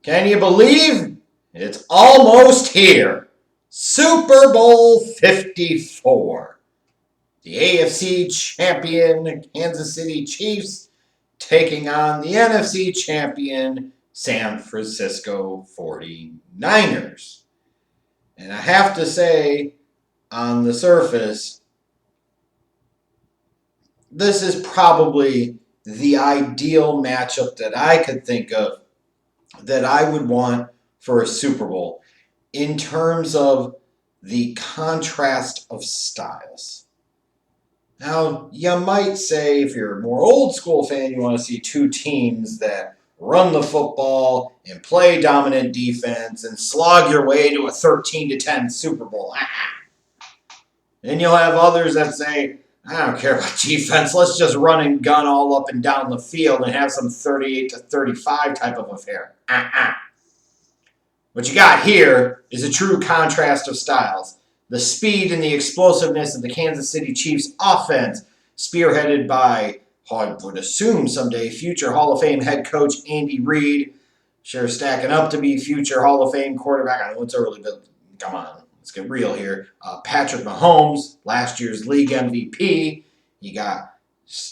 Can you believe it's almost here? Super Bowl 54. The AFC champion Kansas City Chiefs taking on the NFC champion San Francisco 49ers. And I have to say, on the surface, this is probably the ideal matchup that I could think of that I would want for a Super Bowl in terms of the contrast of styles. Now, you might say, if you're a more old school fan, you want to see two teams that run the football and play dominant defense and slog your way to a 13-10 Super Bowl. Then you'll have others that say, I don't care about defense. Let's just run and gun all up and down the field and have some 38-35 type of affair. What you got here is a true contrast of styles. The speed and the explosiveness of the Kansas City Chiefs offense, spearheaded by, I would assume someday, future Hall of Fame head coach Andy Reid. Sure, stacking up to be future Hall of Fame quarterback. I know it's early, but come on. Let's get real here. Patrick Mahomes, last year's league MVP. You got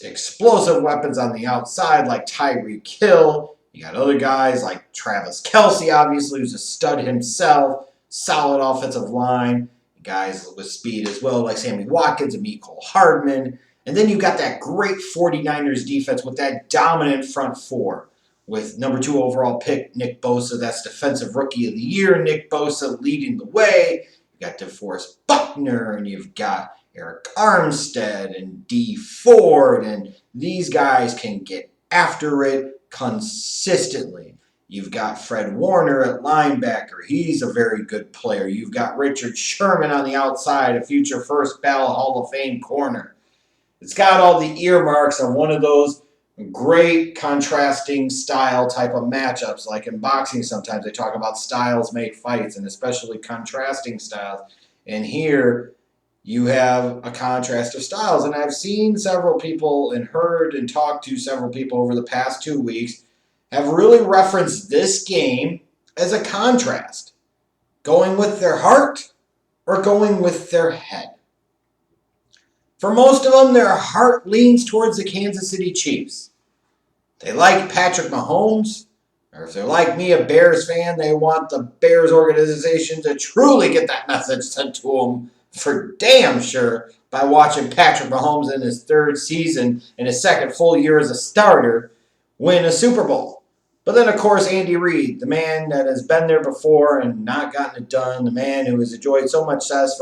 explosive weapons on the outside like Tyreek Hill. You got other guys like Travis Kelce, obviously, who's a stud himself. Solid offensive line. Guys with speed as well, like Sammy Watkins and Mecole Hardman. And then you got that great 49ers defense with that dominant front four. With number 2 overall pick, Nick Bosa. That's Defensive Rookie of the Year. Nick Bosa leading the way. You got DeForest Buckner, and you've got Eric Armstead and Dee Ford, and these guys can get after it consistently. You've got Fred Warner at linebacker. He's a very good player. You've got Richard Sherman on the outside, a future first ballot Hall of Fame corner. It's got all the earmarks on one of those great contrasting style type of matchups. Like in boxing, sometimes they talk about styles make fights, and especially contrasting styles. And here you have a contrast of styles. And I've seen several people and heard and talked to several people over the past 2 weeks have really referenced this game as a contrast, going with their heart or going with their head. For most of them, their heart leans towards the Kansas City Chiefs. They like Patrick Mahomes, or if they're like me, a Bears fan, they want the Bears organization to truly get that message sent to them for damn sure by watching Patrick Mahomes in his 3rd season and his 2nd full year as a starter win a Super Bowl. But then, of course, Andy Reid, the man that has been there before and not gotten it done, the man who has enjoyed so much success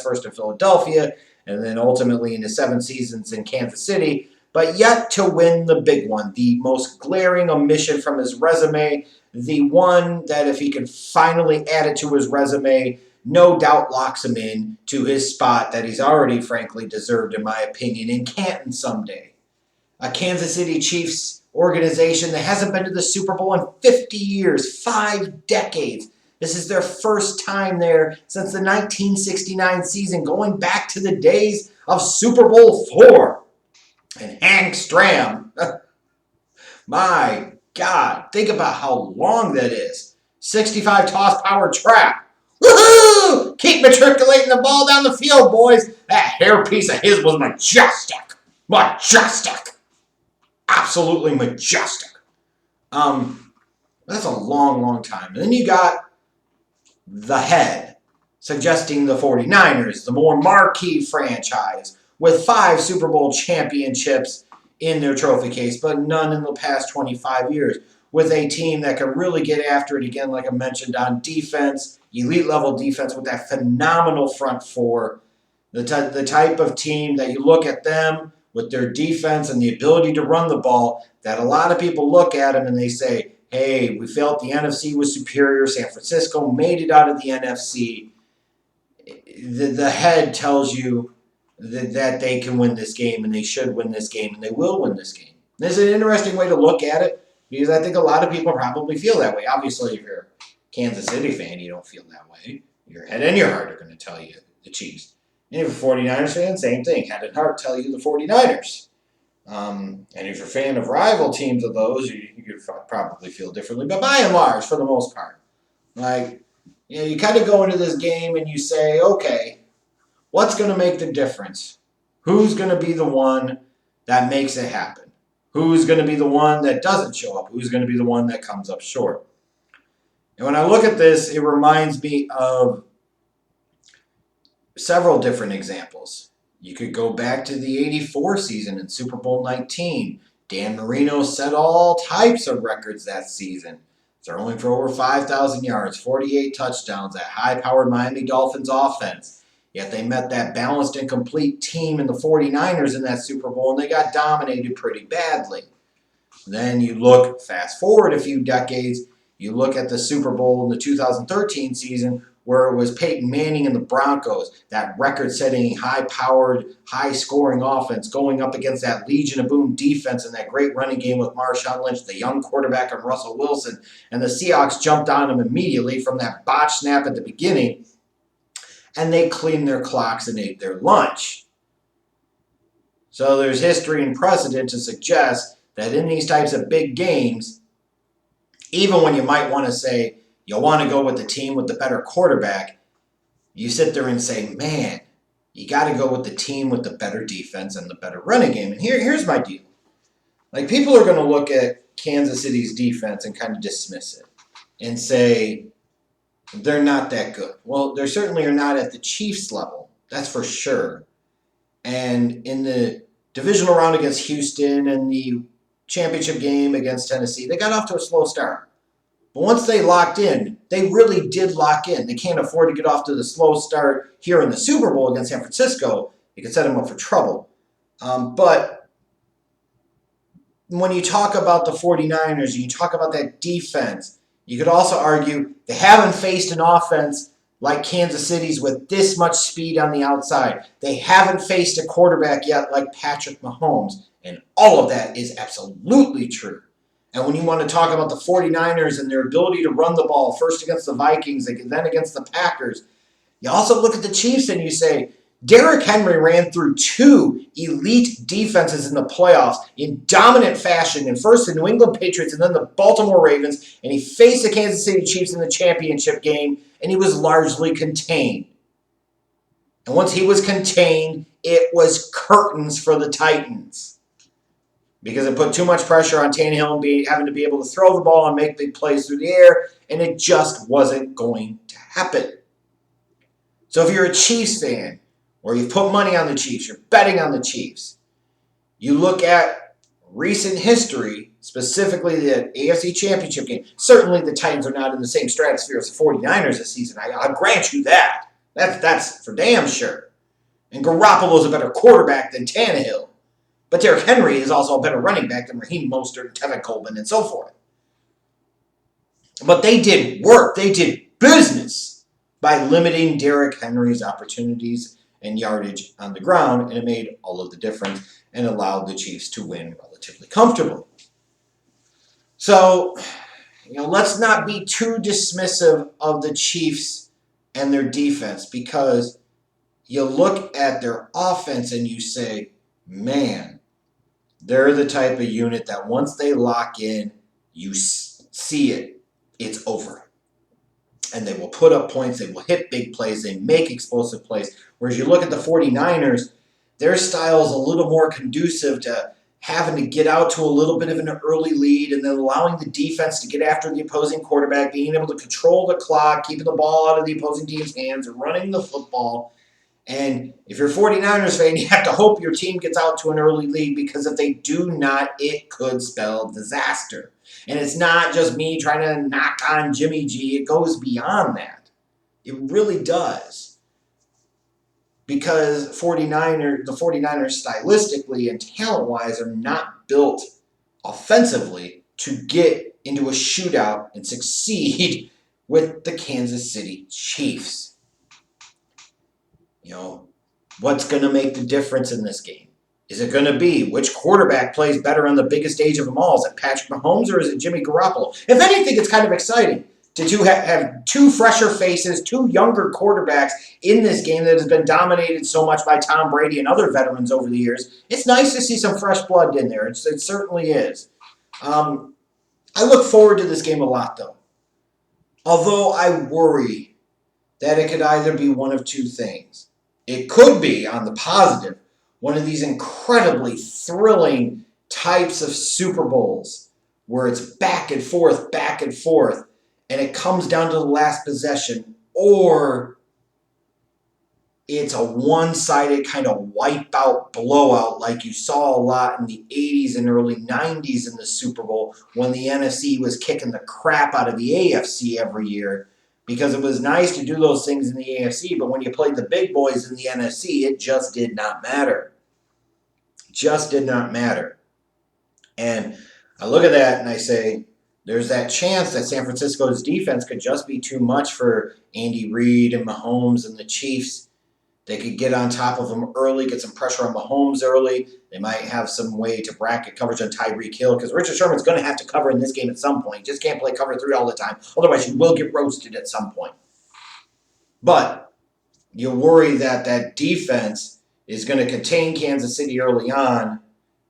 first in Philadelphia and then ultimately in his 7 seasons in Kansas City, but yet to win the big one, the most glaring omission from his resume, the one that if he can finally add it to his resume, no doubt locks him in to his spot that he's already, frankly, deserved, in my opinion, in Canton someday. A Kansas City Chiefs organization that hasn't been to the Super Bowl in 50 years, 5 decades. This is their first time there since the 1969 season, going back to the days of Super Bowl IV. And Hank Stram, my God, think about how long that is. 65 toss power trap. Woohoo! Keep matriculating the ball down the field, boys. That hairpiece of his was majestic. Majestic. Absolutely majestic. That's a long, long time. And then you got the head, suggesting the 49ers, the more marquee franchise, with 5 Super Bowl championships in their trophy case, but none in the past 25 years, with a team that can really get after it again, like I mentioned, on defense, elite-level defense with that phenomenal front four, the type of team that you look at them with their defense and the ability to run the ball, that a lot of people look at them and they say, hey, we felt the NFC was superior. San Francisco made it out of the NFC. The head tells you that they can win this game, and they should win this game, and they will win this game. This is an interesting way to look at it, because I think a lot of people probably feel that way. Obviously, if you're a Kansas City fan, you don't feel that way. Your head and your heart are going to tell you the Chiefs. And if you're a 49ers fan, same thing. Head and heart tell you the 49ers. And if you're a fan of rival teams of those, you could probably feel differently. But by and large, for the most part, like, you kind of go into this game and you say, okay, what's going to make the difference? Who's going to be the one that makes it happen? Who's going to be the one that doesn't show up? Who's going to be the one that comes up short? And when I look at this, it reminds me of several different examples. You could go back to the '84 season in Super Bowl 19. Dan Marino set all types of records that season, throwing for over 5,000 yards, 48 touchdowns, that high-powered Miami Dolphins offense. Yet they met that balanced and complete team in the 49ers in that Super Bowl, and they got dominated pretty badly. Then you look, fast forward a few decades, you look at the Super Bowl in the 2013 season where it was Peyton Manning and the Broncos, that record-setting, high-powered, high-scoring offense going up against that Legion of Boom defense and that great running game with Marshawn Lynch, the young quarterback of Russell Wilson, and the Seahawks jumped on him immediately from that botch snap at the beginning, and they cleaned their clocks and ate their lunch. So there's history and precedent to suggest that in these types of big games, even when you might want to say you want to go with the team with the better quarterback, you sit there and say, man, you got to go with the team with the better defense and the better running game. And here's my deal. Like, people are going to look at Kansas City's defense and kind of dismiss it and say they're not that good. Well, they certainly are not at the Chiefs level. That's for sure. And in the divisional round against Houston and the championship game against Tennessee, they got off to a slow start. But once they locked in, they really did lock in. They can't afford to get off to the slow start here in the Super Bowl against San Francisco. It could set them up for trouble. But when you talk about the 49ers, you talk about that defense, you could also argue they haven't faced an offense like Kansas City's with this much speed on the outside. They haven't faced a quarterback yet like Patrick Mahomes. And all of that is absolutely true. And when you want to talk about the 49ers and their ability to run the ball, first against the Vikings, then against the Packers, you also look at the Chiefs and you say, Derrick Henry ran through two elite defenses in the playoffs in dominant fashion, and first the New England Patriots and then the Baltimore Ravens, and he faced the Kansas City Chiefs in the championship game, and he was largely contained. And once he was contained, it was curtains for the Titans, because it put too much pressure on Tannehill and having to be able to throw the ball and make big plays through the air, and it just wasn't going to happen. So if you're a Chiefs fan, or you've put money on the Chiefs, you're betting on the Chiefs, you look at recent history, specifically the AFC Championship game. Certainly the Titans are not in the same stratosphere as the 49ers this season. I'll grant you that. That's for damn sure. And Garoppolo's a better quarterback than Tannehill. But Derrick Henry is also a better running back than Raheem Mostert and Tevin Coleman and so forth. But they did work. They did business by limiting Derrick Henry's opportunities and yardage on the ground, and it made all of the difference and allowed the Chiefs to win relatively comfortably. So, let's not be too dismissive of the Chiefs and their defense, because you look at their offense and you say, man, they're the type of unit that once they lock in, you see it. It's over. And they will put up points. They will hit big plays. They make explosive plays. Whereas you look at the 49ers, their style is a little more conducive to having to get out to a little bit of an early lead and then allowing the defense to get after the opposing quarterback, being able to control the clock, keeping the ball out of the opposing team's hands, and running the football. And if you're a 49ers fan, you have to hope your team gets out to an early lead, because if they do not, it could spell disaster. And it's not just me trying to knock on Jimmy G. It goes beyond that. It really does. Because the 49ers stylistically and talent-wise are not built offensively to get into a shootout and succeed with the Kansas City Chiefs. What's going to make the difference in this game? Is it going to be which quarterback plays better on the biggest stage of them all? Is it Patrick Mahomes or is it Jimmy Garoppolo? If anything, it's kind of exciting, to have two fresher faces, two younger quarterbacks in this game that has been dominated so much by Tom Brady and other veterans over the years. It's nice to see some fresh blood in there. It certainly is. I look forward to this game a lot, though. Although I worry that it could either be one of two things. It could be, on the positive, one of these incredibly thrilling types of Super Bowls where it's back and forth, and it comes down to the last possession, or it's a one-sided kind of wipeout blowout like you saw a lot in the 80s and early 90s in the Super Bowl when the NFC was kicking the crap out of the AFC every year, because it was nice to do those things in the AFC, but when you played the big boys in the NFC, it just did not matter. Just did not matter. And I look at that and I say, there's that chance that San Francisco's defense could just be too much for Andy Reid and Mahomes and the Chiefs. They could get on top of them early, get some pressure on Mahomes early. They might have some way to bracket coverage on Tyreek Hill, because Richard Sherman's going to have to cover in this game at some point. You just can't play cover 3 all the time. Otherwise, you will get roasted at some point. But you worry that that defense is going to contain Kansas City early on,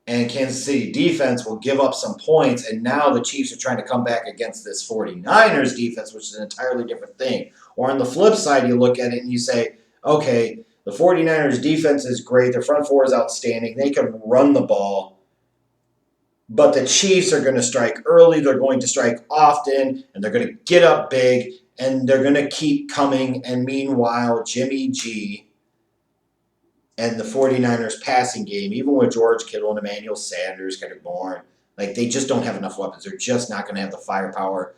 and Kansas City defense will give up some points, and now the Chiefs are trying to come back against this 49ers defense, which is an entirely different thing. Or on the flip side, you look at it and you say, okay, the 49ers defense is great, their front four is outstanding, they can run the ball, but the Chiefs are going to strike early, they're going to strike often, and they're going to get up big, and they're going to keep coming, and meanwhile, Jimmy G and the 49ers passing game, even with George Kittle and Emmanuel Sanders kind of born, like they just don't have enough weapons. They're just not going to have the firepower.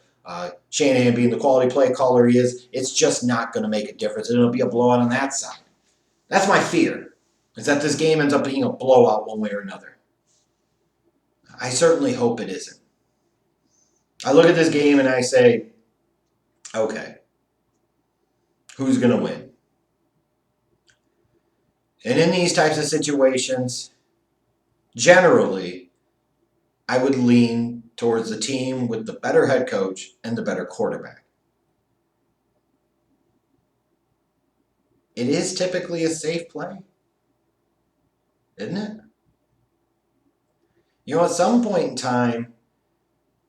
Shanahan being the quality play caller he is, it's just not going to make a difference. And it'll be a blowout on that side. That's my fear, is that this game ends up being a blowout one way or another. I certainly hope it isn't. I look at this game and I say, okay, who's going to win? And in these types of situations, generally, I would lean towards the team with the better head coach and the better quarterback. It is typically a safe play, isn't it? You know, at some point in time,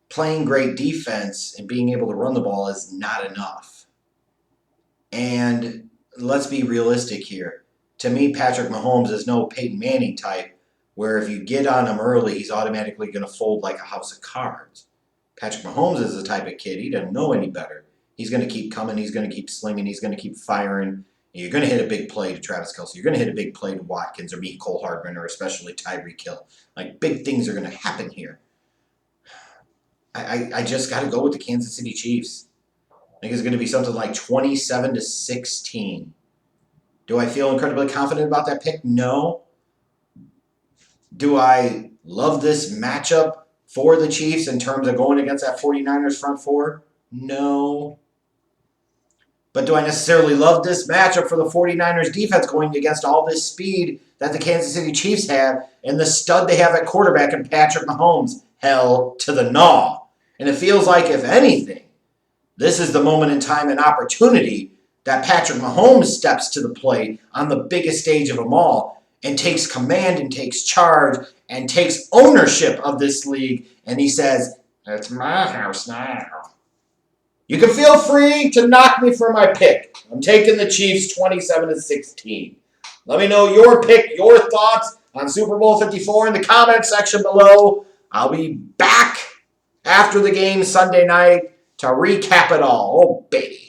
playing great defense and being able to run the ball is not enough. And let's be realistic here. To me, Patrick Mahomes is no Peyton Manning type, where if you get on him early, he's automatically going to fold like a house of cards. Patrick Mahomes is the type of kid, he doesn't know any better. He's going to keep coming, he's going to keep slinging, he's going to keep firing. You're going to hit a big play to Travis Kelce. You're going to hit a big play to Watkins or Cole Hardman or especially Tyreek Hill. Like, big things are going to happen here. I just got to go with the Kansas City Chiefs. I think it's going to be something like 27-16. Do I feel incredibly confident about that pick? No. Do I love this matchup for the Chiefs in terms of going against that 49ers front four? No. But do I necessarily love this matchup for the 49ers defense going against all this speed that the Kansas City Chiefs have and the stud they have at quarterback in Patrick Mahomes? Hell to the no. And it feels like, if anything, this is the moment in time and opportunity that Patrick Mahomes steps to the plate on the biggest stage of them all and takes command and takes charge and takes ownership of this league, and he says, it's my house now. You can feel free to knock me for my pick. I'm taking the Chiefs 27-16. Let me know your pick, your thoughts on Super Bowl 54 in the comment section below. I'll be back after the game Sunday night to recap it all. Oh, baby.